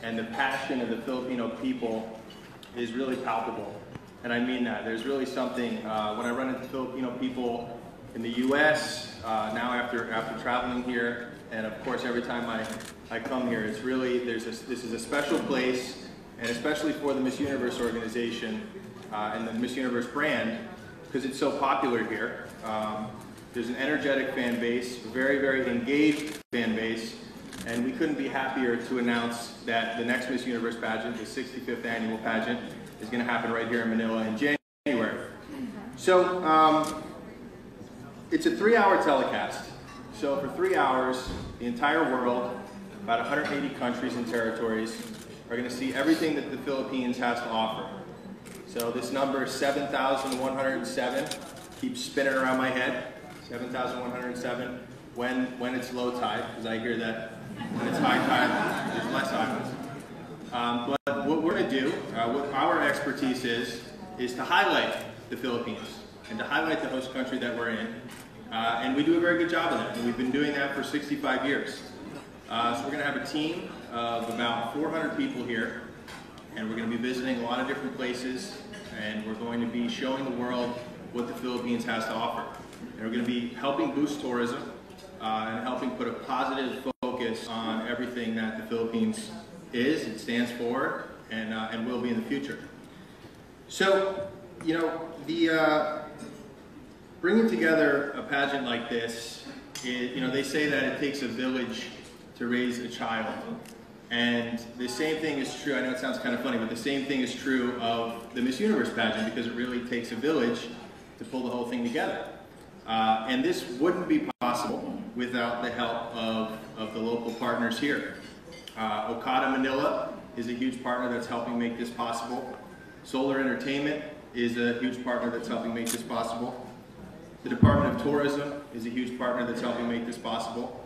and the passion of the Filipino people is really palpable. And I mean that. There's really something, when I run into Filipino people in the US, now after traveling here, and of course every time I come here, it's really, this is a special place, and especially for the Miss Universe organization and the Miss Universe brand, because it's so popular here. There's an energetic fan base, a very, very engaged fan base, and we couldn't be happier to announce that the next Miss Universe pageant, the 65th annual pageant, is going to happen right here in Manila in January. So it's a 3-hour telecast. So for 3 hours, the entire world, about 180 countries and territories, are going to see everything that the Philippines has to offer. So this number, 7,107, keeps spinning around my head. 7,107 when it's low tide, because I hear that when it's high tide, there's less islands. But what we're going to do, what our expertise is to highlight the Philippines and to highlight the host country that we're in. And we do a very good job of that. And we've been doing that for 65 years. So we're going to have a team of about 400 people here, and we're going to be visiting a lot of different places, and we're going to be showing the world what the Philippines has to offer. And we're going to be helping boost tourism and helping put a positive focus on everything that the Philippines is, it stands for, and will be in the future. So, you know, bringing together a pageant like this, they say that it takes a village to raise a child. And the same thing is true, I know it sounds kind of funny, but the same thing is true of the Miss Universe pageant, because it really takes a village to pull the whole thing together. And this wouldn't be possible without the help of the local partners here. Okada Manila is a huge partner that's helping make this possible. Solar Entertainment is a huge partner that's helping make this possible. The Department of Tourism is a huge partner that's helping make this possible.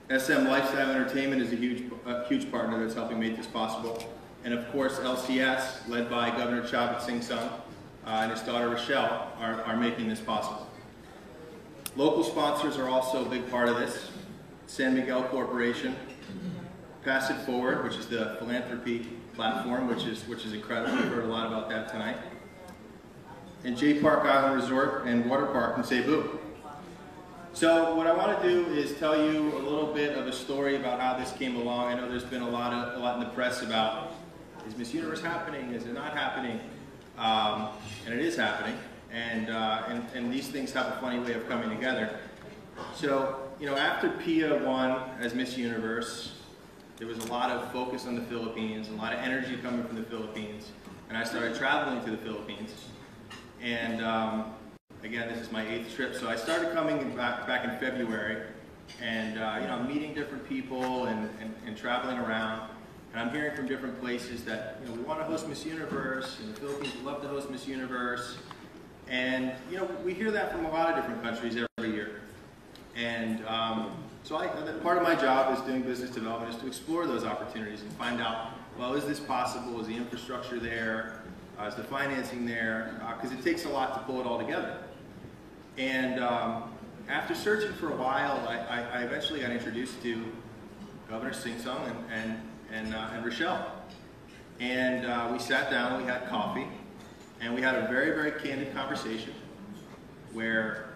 SM Lifestyle Entertainment is a huge partner that's helping make this possible. And of course, LCS, led by Governor Chavit Singh Sung, and his daughter Rochelle are making this possible. Local sponsors are also a big part of this. San Miguel Corporation, Pass It Forward, which is the philanthropy platform, which is incredible. We've heard a lot about that tonight. And J Park Island Resort and Water Park in Cebu. So what I want to do is tell you a little bit of a story about how this came along. I know there's been a lot in the press about, is Miss Universe happening? Is it not happening? And it is happening, and these things have a funny way of coming together. So, you know, after Pia won as Miss Universe, there was a lot of focus on the Philippines, a lot of energy coming from the Philippines, and I started traveling to the Philippines. And again, this is my 8th trip, so I started coming back in February, and you know, I'm meeting different people and traveling around. And I'm hearing from different places that, you know, we want to host Miss Universe, and the Philippines would love to host Miss Universe. And, you know, we hear that from a lot of different countries every year. And so part of my job is doing business development is to explore those opportunities and find out, well, is this possible? Is the infrastructure there? Is the financing there? Because it takes a lot to pull it all together. And after searching for a while, I eventually got introduced to Governor Singh Sung and Rochelle. And we sat down, we had coffee, and we had a very, very candid conversation where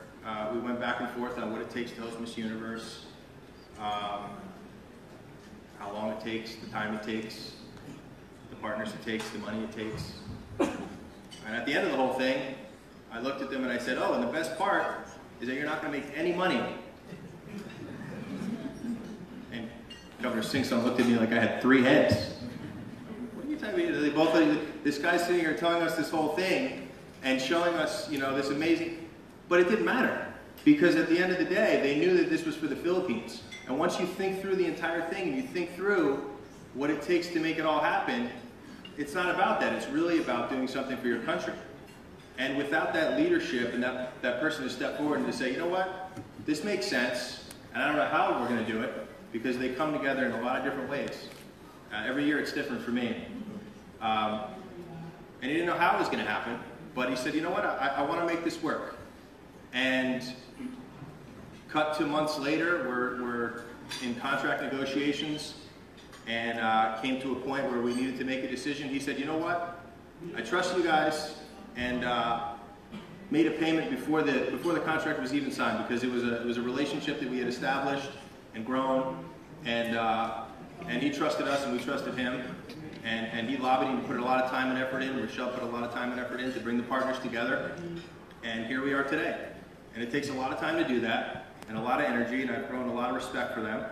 we went back and forth on what it takes to host Miss Universe, how long it takes, the time it takes, the partners it takes, the money it takes. And at the end of the whole thing, I looked at them and I said, oh, and the best part is that you're not going to make any money. And Governor Singh Sung looked at me like I had 3 heads. What are you talking about? They both, this guy's sitting here telling us this whole thing and showing us, you know, this amazing, but it didn't matter, because at the end of the day, they knew that this was for the Philippines. And once you think through the entire thing and you think through what it takes to make it all happen, it's not about that. It's really about doing something for your country. And without that leadership and that person to step forward and to say, you know what, this makes sense, and I don't know how we're going to do it, because they come together in a lot of different ways. Every year it's different for me. And he didn't know how it was going to happen, but he said, you know what, I want to make this work. And cut 2 months later, we're in contract negotiations. and came to a point where we needed to make a decision. He said, you know what, I trust you guys, and made a payment before the contract was even signed, because it was a relationship that we had established and grown, and he trusted us and we trusted him, and he lobbied and put a lot of time and effort in. Rochelle put a lot of time and effort in to bring the partners together, and here we are today. And it takes a lot of time to do that, and a lot of energy, and I've grown a lot of respect for them.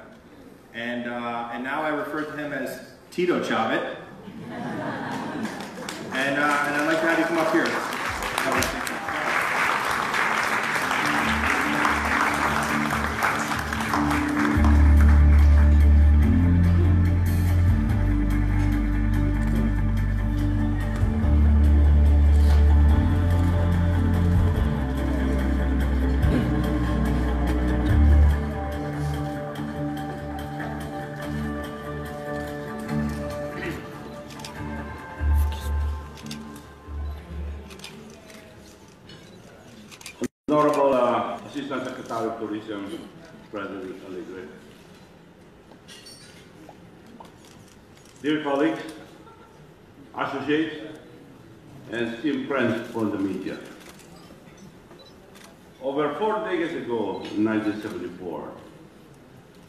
And now I refer to him as Tito Chavit. And I'd like to have you come up here. Honorable Assistant Secretary of Tourism, President Alegre. Dear colleagues, associates, and esteemed friends from the media. Over 4 decades ago, in 1974,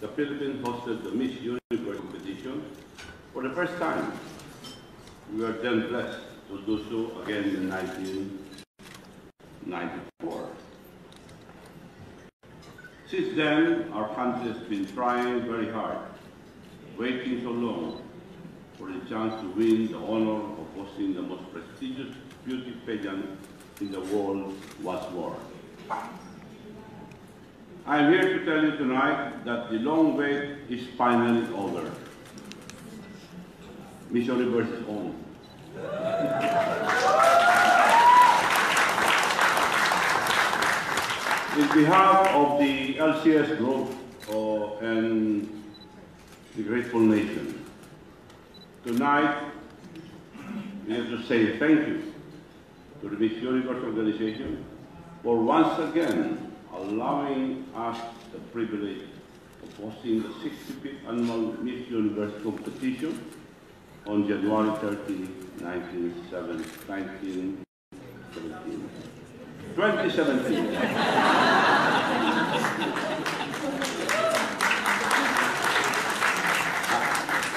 the Philippines hosted the Miss Universe competition for the first time. We were then blessed to do so again in 1994. Since then, our country has been trying very hard, waiting so long for the chance to win the honor of hosting the most prestigious beauty pageant in the world once more. I am here to tell you tonight that the long wait is finally over. Miss Universe is on. In behalf of the LCS Group and the grateful nation, tonight we have to say thank you to the Miss Universe organization for once again allowing us the privilege of hosting the 65th annual Miss Universe competition on January 30, 2017.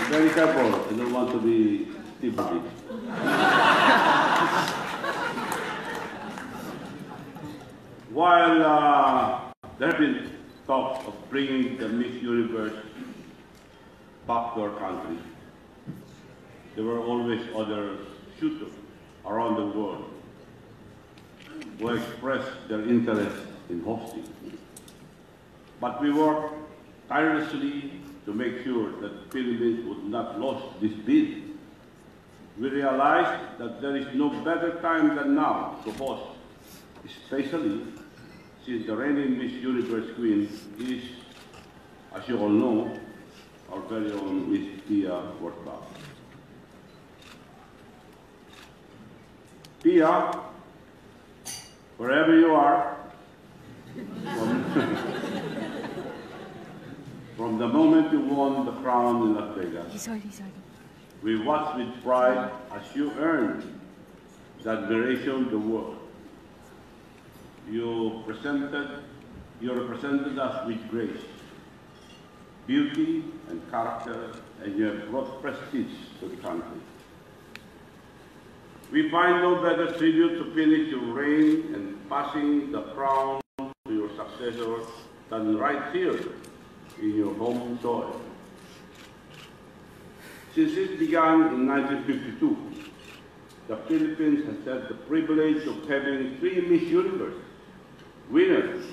Very careful, I don't want to be stupid. While there have been talks of bringing the Miss Universe back to our country, there were always other suitors around the world who expressed their interest in hosting. But we worked tirelessly to make sure that the Philippines would not lose this bid. We realized that there is no better time than now to host, especially since the reigning Miss Universe Queen is, as you all know, our very own Miss Pia Wortbach. Pia, wherever you are, from the moment you won the crown in Las Vegas, we watched with pride as you earned the admiration of the world. You represented us with grace, beauty, and character, and you have brought prestige to the country. We find no better tribute to finish your reign and passing the crown to your successor than right here in your home soil. Since it began in 1952, the Philippines has had the privilege of having 3 Miss Universe winners.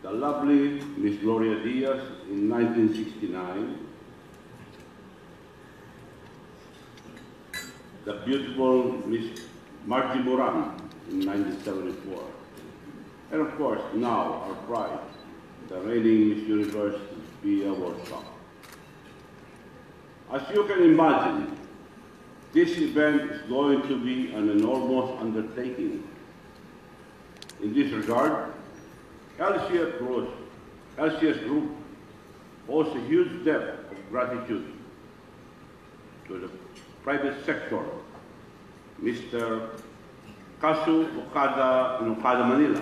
The lovely Miss Gloria Diaz in 1969, the beautiful Miss Margie Moran in 1974, and of course now our pride, the reigning Miss Universe Pia Wortbach. As you can imagine, this event is going to be an enormous undertaking. In this regard, LCS Group owes a huge debt of gratitude to the private sector, Mr. Kasu Okada in Okada, Manila.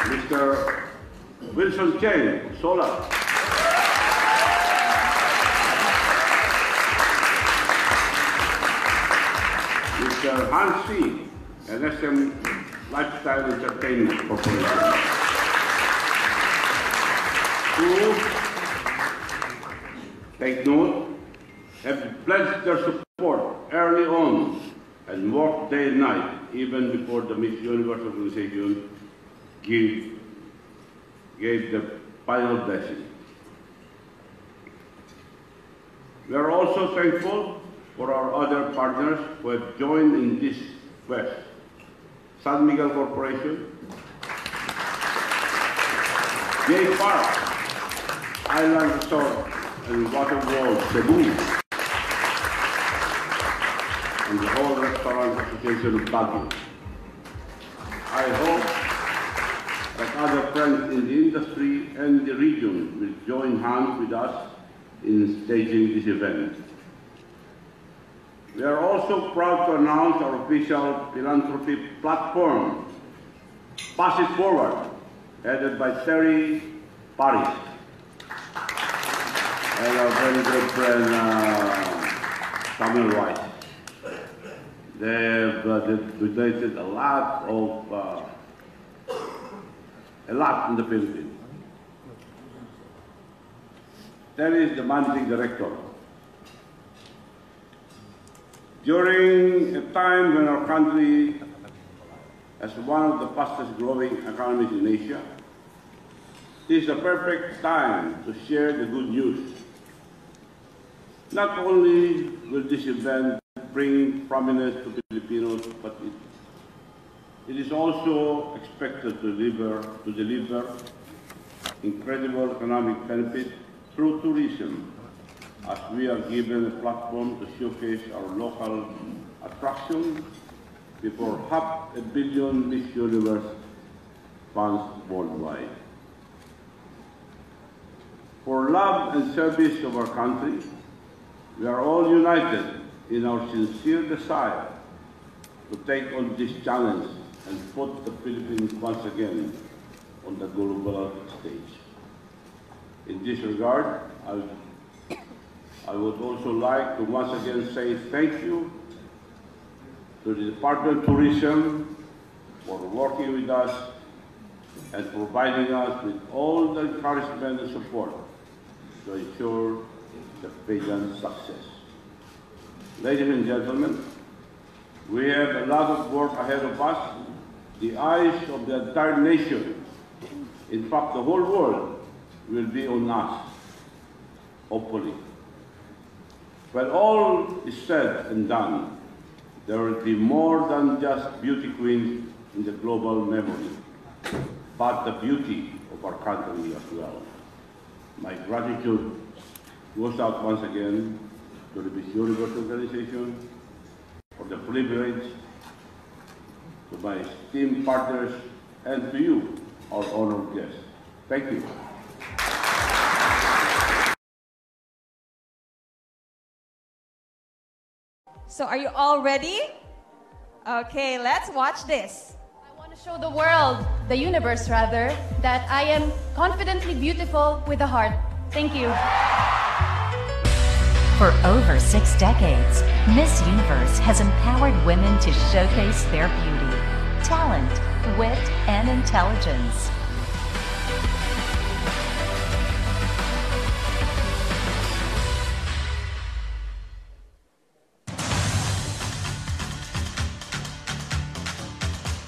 Mr. Wilson Cheng, Sola. Mr. Hans C., NSM Lifestyle Entertainment Corporation. Who, take note, have pledged their support early on and worked day and night, even before the Miss Universe organization gave the final blessing. We are also thankful for our other partners who have joined in this quest. San Miguel Corporation, J Park, Island Resort and Water World, Cebu, and the whole Restaurant Association of Pageant. I hope that other friends in the industry and the region will join hands with us in staging this event. We are also proud to announce our official philanthropy platform, Pass It Forward, headed by Terry Paris and our very good friend Samuel Rice. They've donated a lot in the Philippines. Terry is the managing director. During a time when our country has one of the fastest growing economies in Asia, this is a perfect time to share the good news. Not only will this event bring prominence to Filipinos, but it is also expected to deliver incredible economic benefit through tourism, as we are given a platform to showcase our local attractions before 500 million Miss Universe fans worldwide. For love and service of our country, we are all united in our sincere desire to take on this challenge and put the Philippines once again on the global stage. In this regard, I would also like to once again say thank you to the Department of Tourism for working with us and providing us with all the encouragement and support to ensure the pageant's success. Ladies and gentlemen, we have a lot of work ahead of us. The eyes of the entire nation, in fact the whole world, will be on us, hopefully. When all is said and done, there will be more than just beauty queens in the global memory, but the beauty of our country as well. My gratitude goes out once again to the Miss Universe organization for the privilege, to my esteemed partners, and to you, our honored guests. Thank you. So are you all ready? Okay, let's watch this. I want to show the world, the universe rather, that I am confidently beautiful with a heart. Thank you. For over 6 decades, Miss Universe has empowered women to showcase their beauty, talent, wit, and intelligence.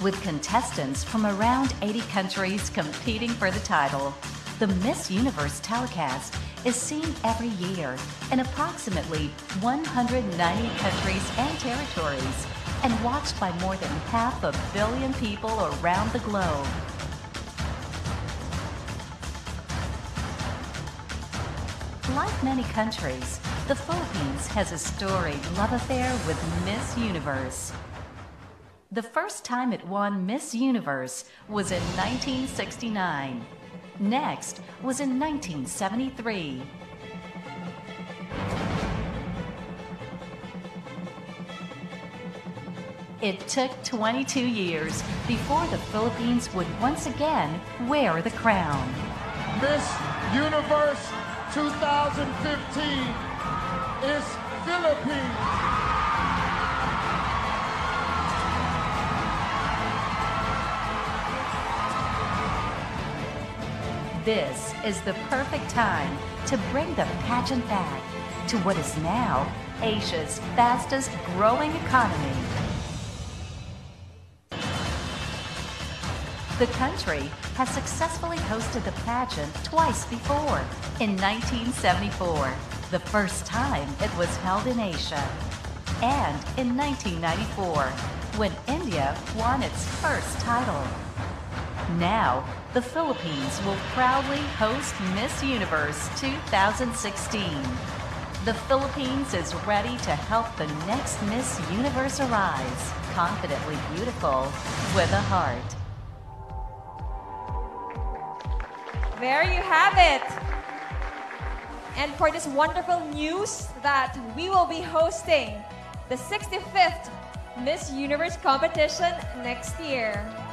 With contestants from around 80 countries competing for the title, the Miss Universe telecast is seen every year in approximately 190 countries and territories and watched by more than 500 million people around the globe. Like many countries, the Philippines has a storied love affair with Miss Universe. The first time it won Miss Universe was in 1969. Next was in 1973. It took 22 years before the Philippines would once again wear the crown. Miss Universe 2015 is Philippines. This is the perfect time to bring the pageant back to what is now Asia's fastest growing economy. The country has successfully hosted the pageant twice before. In 1974, the first time it was held in Asia, and in 1994, when India won its first title. Now, the Philippines will proudly host Miss Universe 2016. The Philippines is ready to help the next Miss Universe arise, confidently beautiful with a heart. There you have it. And for this wonderful news that we will be hosting the 65th Miss Universe competition next year.